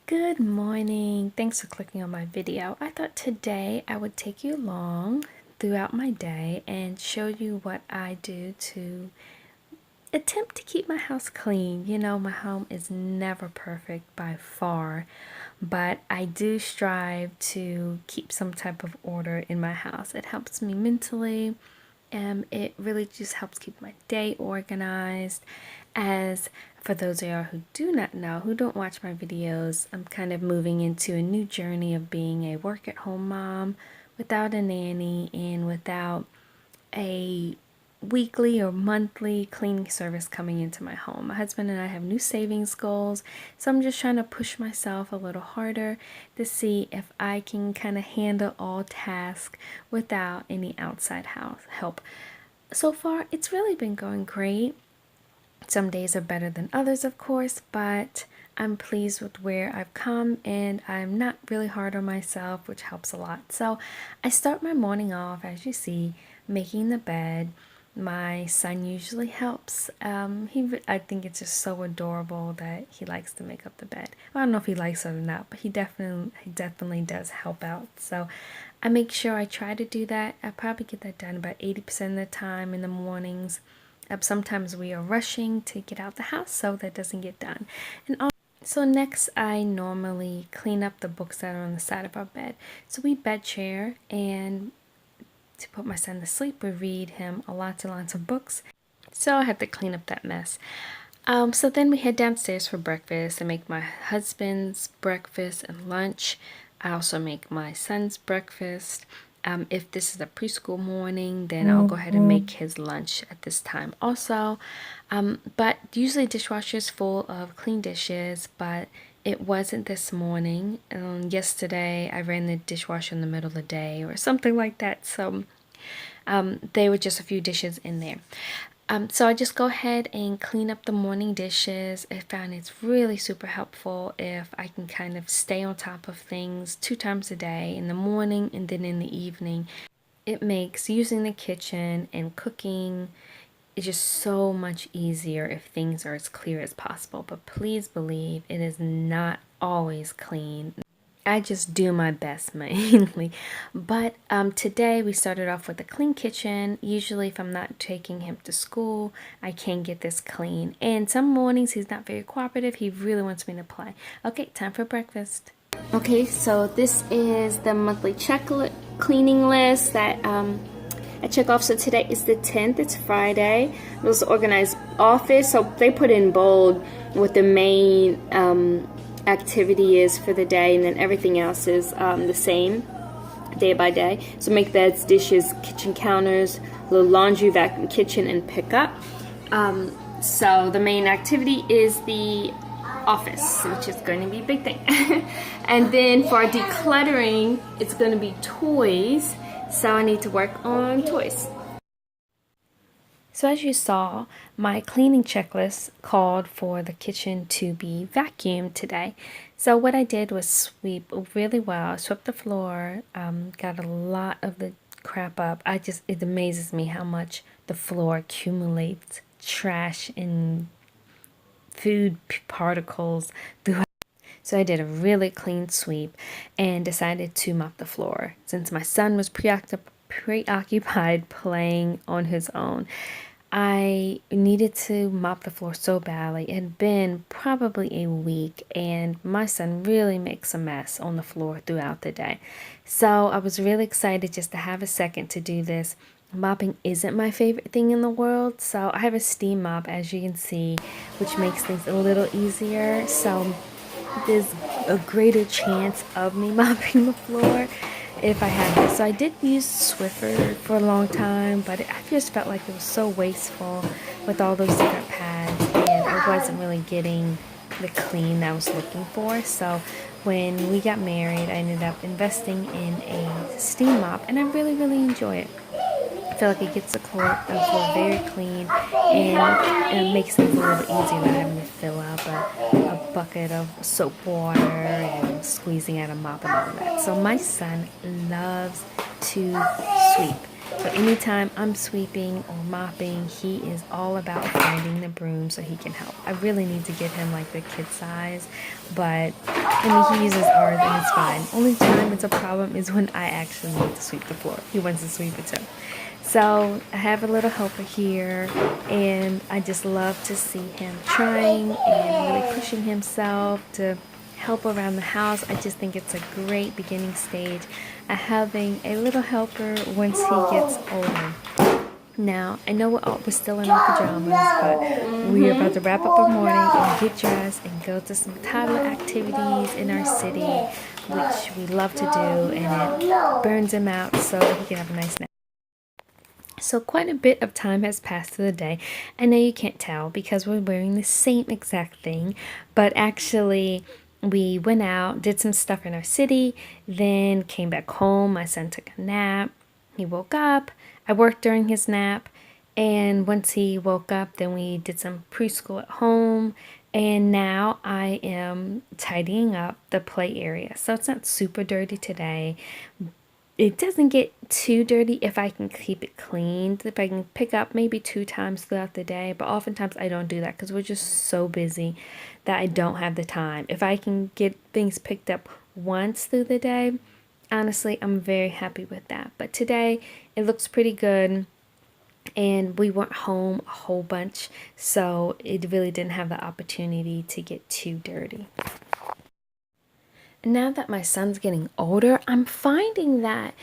Good morning. Thanks for clicking on my video. I thought today I would take you along throughout my day and show you what I do to attempt to keep my house clean. You know, my home is never perfect by far, but I do strive to keep some type of order in my house. It helps me mentally. It really just helps keep my day organized. As for those of y'all who do not know, who don't watch my videos, I'm kind of moving into a new journey of being a work-at-home mom without a nanny and without a weekly or monthly cleaning service coming into my home. My husband and I have new savings goals, so I'm just trying to push myself a little harder to see if I can kind of handle all tasks without any outside house help. So far, it's really been going great. Some days are better than others, of course, but I'm pleased with where I've come and I'm not really hard on myself, which helps a lot. So I start my morning off, as you see, making the bed. My son usually helps. I think it's just so adorable that he likes to make up the bed. Well, I don't know if he likes it or not, but he definitely does help out. So I make sure I try to do that. I probably get that done about 80% of the time in the mornings. Sometimes we are rushing to get out the house, so that doesn't get done. So next, I normally clean up the books that are on the side of our bed. So we bed chair, and to put my son to sleep, we read him lots and lots of books. So I have to clean up that mess. So then we head downstairs for breakfast. I make my husband's breakfast and lunch. I also make my son's breakfast. If this is a preschool morning, then I'll go ahead and make his lunch at this time also. But usually dishwasher is full of clean dishes, but it wasn't this morning. Yesterday, I ran the dishwasher in the middle of the day or something like that. So there were just a few dishes in there. So I just go ahead and clean up the morning dishes. I found it's really super helpful if I can kind of stay on top of things 2 times a day, in the morning and then in the evening. It makes using the kitchen and cooking is just so much easier if things are as clear as possible. But please believe it is not always clean. I just do my best mainly. But today we started off with a clean kitchen. Usually if I'm not taking him to school, I can get this clean. And some mornings he's not very cooperative. He really wants me to play. Okay, time for breakfast. Okay, so this is the monthly cleaning list that I check off. So today is the 10th, it's Friday. It was organized office, so they put in bold what the main activity is for the day, and then everything else is the same day by day. So make beds, dishes, kitchen counters, little laundry, vacuum, kitchen, and pick up. So the main activity is the office, which is going to be a big thing. And then for decluttering, it's going to be toys. So I need to work on toys. So as you saw, my cleaning checklist called for the kitchen to be vacuumed today. So what I did was sweep really well. I swept the floor, got a lot of the crap up. It amazes me how much the floor accumulates trash and food particles throughout. So I did a really clean sweep and decided to mop the floor since my son was preoccupied playing on his own. I needed to mop the floor so badly. It had been probably a week and my son really makes a mess on the floor throughout the day. So I was really excited just to have a second to do this. Mopping isn't my favorite thing in the world, so I have a steam mop, as you can see, which makes things a little easier. So there's a greater chance of me mopping the floor if I had this. So I did use Swiffer for a long time, but I just felt like it was so wasteful with all those different pads, and I wasn't really getting the clean I was looking for. So when we got married, I ended up investing in a steam mop, and I really enjoy it. I feel like it gets the floor very clean, and it makes things a little bit easier than having to fill up a bucket of soap water and squeezing out a mop and all that. So my son loves to sweep. So anytime I'm sweeping or mopping, he is all about finding the broom so he can help. I really need to get him like the kid size, but I mean, he uses ours and it's fine. Only time it's a problem is when I actually need to sweep the floor. He wants to sweep it too. So I have a little helper here, and I just love to see him trying and really pushing himself to help around the house. I just think it's a great beginning stage of having a little helper once he gets older. Now, I know we're still in our pajamas, but we're about to wrap up our morning and get dressed and go to some toddler activities in our city, which we love to do, and it burns him out so that he can have a nice nap. So quite a bit of time has passed through the day. I know you can't tell because we're wearing the same exact thing, but actually we went out, did some stuff in our city, then came back home. My son took a nap. He woke up. I worked during his nap, and once he woke up, then we did some preschool at home, and now I am tidying up the play area. So it's not super dirty today. It doesn't get too dirty if I can keep it cleaned, if I can pick up maybe 2 times throughout the day, but oftentimes I don't do that because we're just so busy that I don't have the time. If I can get things picked up once through the day, honestly, I'm very happy with that. But today it looks pretty good, and we weren't home a whole bunch, so it really didn't have the opportunity to get too dirty. Now that my son's getting older, I'm finding that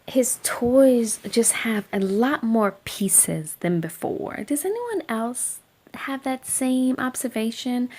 his toys just have a lot more pieces than before. Does anyone else have that same observation?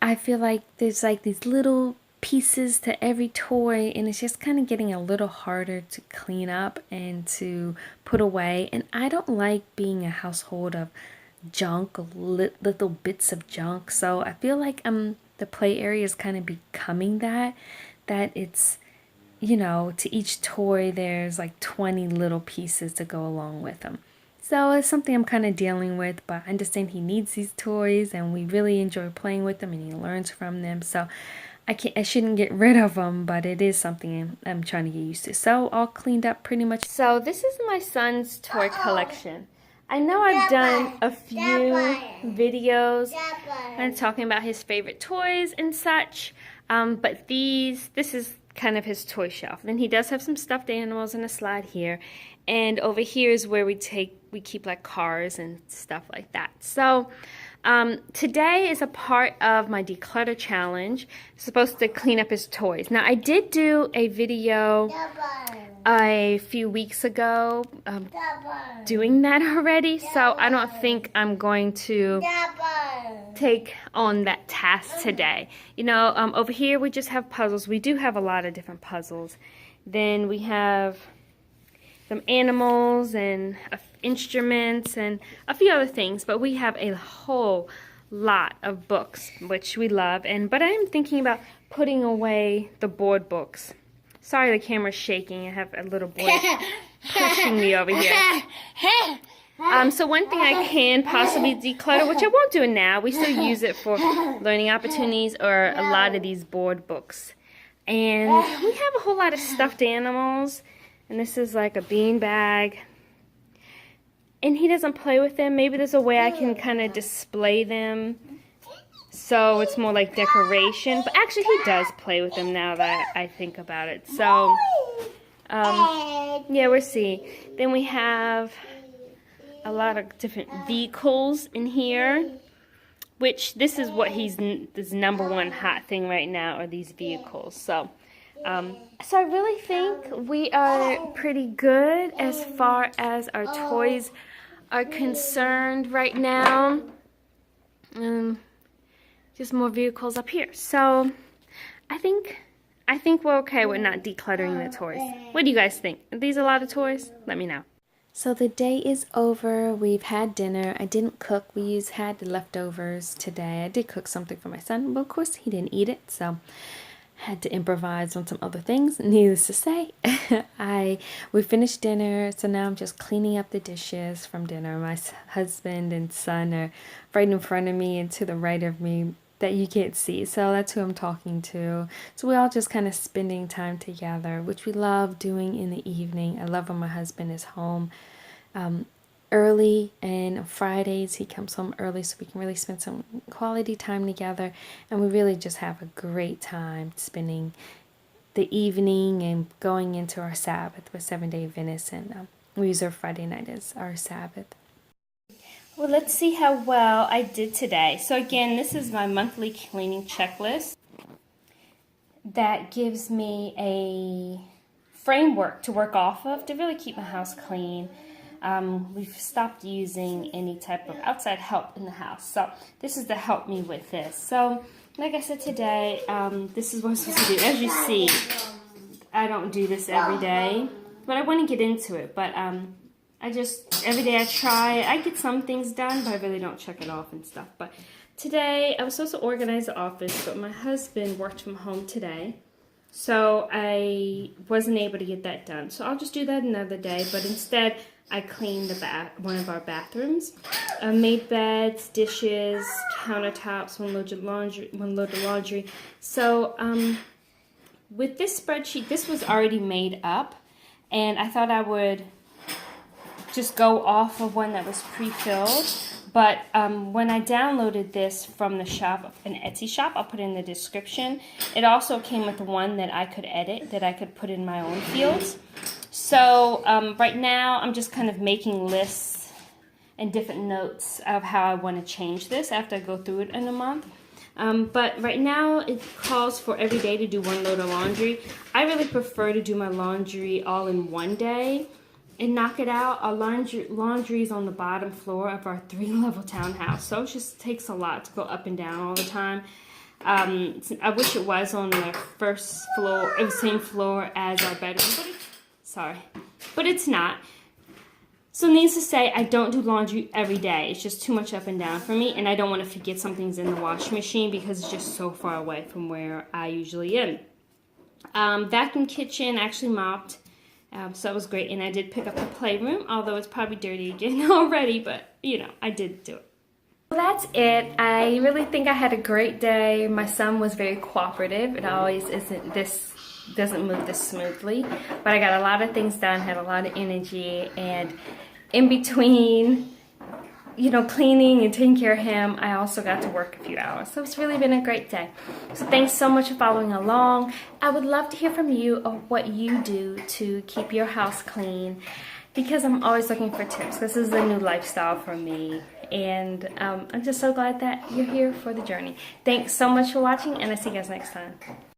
I feel like there's like these little pieces to every toy, and it's just kind of getting a little harder to clean up and to put away. And I don't like being a household of junk, little bits of junk. So I feel like the play area is kind of becoming that it's, you know, to each toy there's like 20 little pieces to go along with them. So it's something I'm kind of dealing with, but I understand he needs these toys and we really enjoy playing with them and he learns from them. So I shouldn't get rid of them, but it is something I'm trying to get used to. So all cleaned up pretty much. So this is my son's toy collection. I know I've done a few videos and talking about his favorite toys and such, but this is kind of his toy shelf. Then he does have some stuffed animals in a slide here, and over here is where we keep like cars and stuff like that. So today is a part of my declutter challenge. I'm supposed to clean up his toys. Now I did do a video a few weeks ago doing that already, so I don't think I'm going to take on that task today. You know, over here we just have puzzles. We do have a lot of different puzzles. Then we have some animals and instruments and a few other things, but we have a whole lot of books, which we love. But I am thinking about putting away the board books. Sorry, the camera's shaking. I have a little boy pushing me over here. So one thing I can possibly declutter, which I won't do now, we still use it for learning opportunities, or a lot of these board books. And we have a whole lot of stuffed animals, and this is like a bean bag. And he doesn't play with them. Maybe there's a way I can kind of display them so it's more like decoration. But actually he does play with them now that I think about it. So, yeah, we'll see. Then we have a lot of different vehicles in here, which this is what his number one hot thing right now are these vehicles. So I really think we are pretty good as far as our toys are concerned right now. Just more vehicles up here. So I think we're okay with not decluttering the toys. What do you guys think? Are these a lot of toys? Let me know. So the day is over. We've had dinner. I didn't cook. We had leftovers today. I did cook something for my son, but of course he didn't eat it, so I had to improvise on some other things. Needless to say, we finished dinner, so now I'm just cleaning up the dishes from dinner. My husband and son are right in front of me and to the right of me that you can't see, so that's who I'm talking to. So we're all just kind of spending time together, which we love doing in the evening. I love when my husband is home. early, and on Fridays he comes home early so we can really spend some quality time together, and we really just have a great time spending the evening and going into our Sabbath with Seventh-day Adventists, and we use our Friday night as our Sabbath. Well, let's see how well I did today. So again, this is my monthly cleaning checklist that gives me a framework to work off of to really keep my house clean. We've stopped using any type of outside help in the house, so this is to help me with this. So like I said today, this is what I'm supposed to do. As you see, I don't do this every day, but I want to get into it. But every day I try, I get some things done, but I really don't check it off and stuff. But today, I was supposed to organize the office, but my husband worked from home today, so I wasn't able to get that done. So I'll just do that another day, but instead, I cleaned one of our bathrooms. I made beds, dishes, countertops, one load of laundry. So with this spreadsheet, this was already made up, and I thought I would just go off of one that was pre-filled. But when I downloaded this from the shop, an Etsy shop, I'll put it in the description. It also came with one that I could edit, that I could put in my own fields. So right now I'm just kind of making lists and different notes of how I want to change this after I go through it in a month. But right now it calls for every day to do one load of laundry. I really prefer to do my laundry all in one day and knock it out. Our laundry is on the bottom floor of our 3-level townhouse, so it just takes a lot to go up and down all the time. I wish it was on the first floor, the same floor as our bedroom, but it's not. So needless to say, I don't do laundry every day. It's just too much up and down for me, and I don't want to forget something's in the washing machine because it's just so far away from where I usually am. Vacuum kitchen, actually mopped. So that was great, and I did pick up the playroom, although it's probably dirty again already, but, you know, I did do it. Well, that's it. I really think I had a great day. My son was very cooperative. It always doesn't move this smoothly, but I got a lot of things done, had a lot of energy, and in between, you know, cleaning and taking care of him, I also got to work a few hours. So it's really been a great day. So thanks so much for following along. I would love to hear from you of what you do to keep your house clean, because I'm always looking for tips. This is a new lifestyle for me, and I'm just so glad that you're here for the journey. Thanks so much for watching, and I'll see you guys next time.